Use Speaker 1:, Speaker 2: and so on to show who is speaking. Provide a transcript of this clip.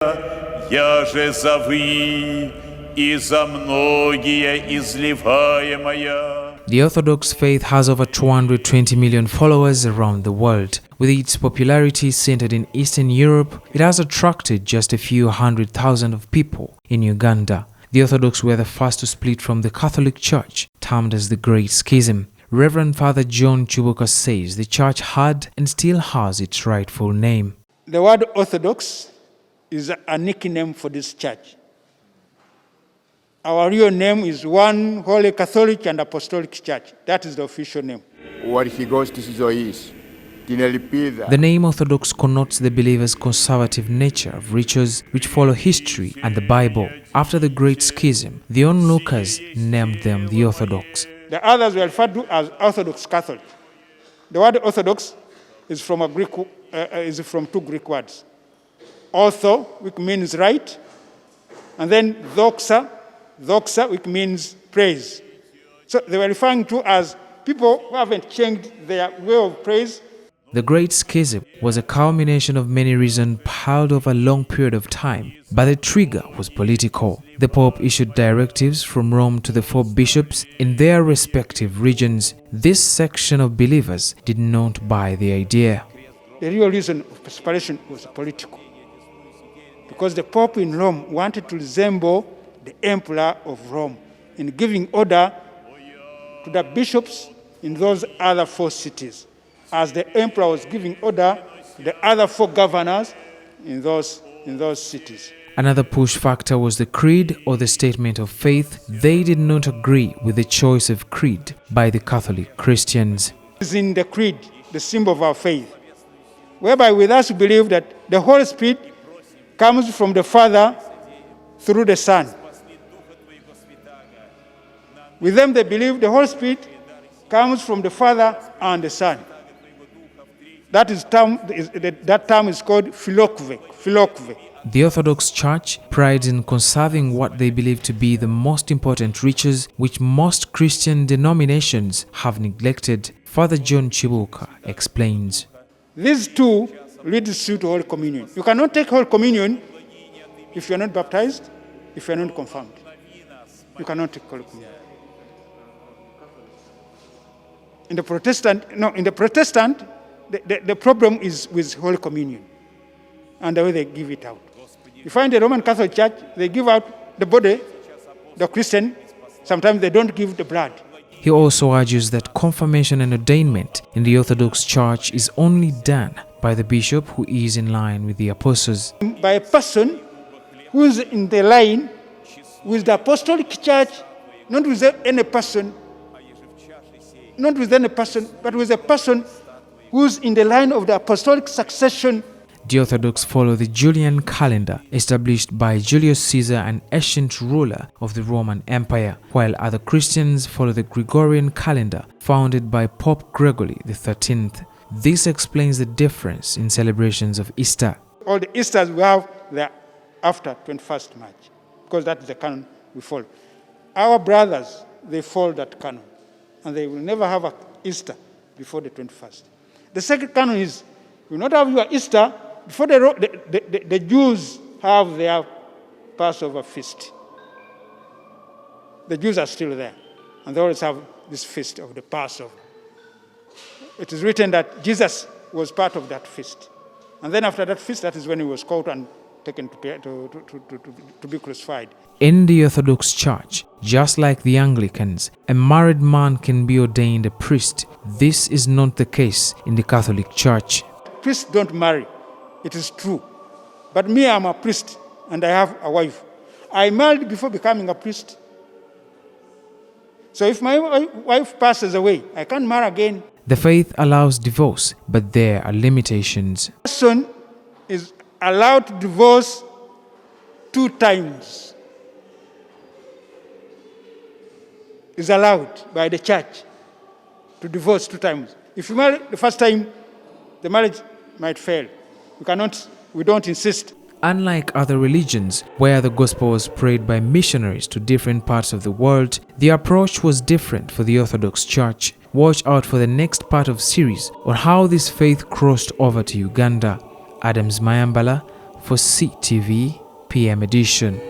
Speaker 1: Я же за вы и за многие изливаемая.
Speaker 2: The Orthodox faith has over 220 million followers around the world. With its popularity centered in Eastern Europe, it has attracted just a few 100,000 of people in Uganda. The Orthodox were the first to split from the Catholic Church, termed as the Great Schism. Reverend Father John Chibuka says the church had and still has its rightful name.
Speaker 3: The word Orthodox is a nickname for this church. Our real name is One Holy Catholic and Apostolic Church. That is the official name.
Speaker 2: The name Orthodox connotes the believers' conservative nature of rituals which follow history and the Bible. After the Great Schism, the onlookers named them the Orthodox.
Speaker 3: The others were referred to as Orthodox Catholic. The word Orthodox is from two Greek words. Ortho, which means right, and then doxa, which means praise. So they were referring to as people who haven't changed their way of praise.
Speaker 2: The Great Schism was a culmination of many reasons piled over a long period of time, but the trigger was political. The Pope issued directives from Rome to the 4 bishops in their respective regions. This section of believers did not buy the idea.
Speaker 3: The real reason of separation was political, because the Pope in Rome wanted to resemble the Emperor of Rome in giving order to the bishops in those other 4 cities, as the Emperor was giving order to the other 4 governors in those cities.
Speaker 2: Another push factor was the creed or the statement of faith. They did not agree with the choice of creed by the Catholic Christians.
Speaker 3: It is in the creed, the symbol of our faith, whereby with us we believe that the Holy Spirit comes from the Father through the Son. With them they believe the Holy Spirit comes from the Father and the Son. That term is called philokve.
Speaker 2: The Orthodox Church prides in conserving what they believe to be the most important rituals which most Christian denominations have neglected. Father John Chibuka explains.
Speaker 3: These 2 leads you to Holy Communion. You cannot take Holy Communion if you are not baptized, if you are not confirmed. You cannot take Holy Communion. In the Protestant, the problem is with Holy Communion and the way they give it out. You find the Roman Catholic Church, they give out the body, the Christian, sometimes they don't give the blood.
Speaker 2: He also argues that confirmation and ordainment in the Orthodox Church is only done by the bishop who is in line with the apostles.
Speaker 3: By a person who is in the line with the Apostolic Church, not with any person, but with a person who's in the line of the apostolic succession.
Speaker 2: The Orthodox follow the Julian calendar established by Julius Caesar, an ancient ruler of the Roman Empire, while other Christians follow the Gregorian calendar founded by Pope Gregory XIII. This explains the difference in celebrations of Easter.
Speaker 3: All the Easters we have, they're after 21st March, because that is the canon we follow. Our brothers, they follow that canon, and they will never have an Easter before the 21st. The second canon is, you will not have your Easter before the Jews have their Passover feast. The Jews are still there, and they always have this feast of the Passover. It is written that Jesus was part of that feast. And then after that feast, that is when he was caught and taken to be crucified.
Speaker 2: In the Orthodox Church, just like the Anglicans, a married man can be ordained a priest. This is not the case in the Catholic Church.
Speaker 3: Priests don't marry. It is true. But me, I'm a priest, and I have a wife. I married before becoming a priest. So if my wife passes away, I can't marry again.
Speaker 2: The faith allows divorce, but there are limitations.
Speaker 3: A person is allowed to divorce 2 times. Is allowed by the church to divorce 2 times. If you marry the first time, the marriage might fail. We don't insist.
Speaker 2: Unlike other religions, where the gospel was spread by missionaries to different parts of the world, the approach was different for the Orthodox Church. Watch out for the next part of series on how this faith crossed over to Uganda. Adams Mayambala for CTV PM edition.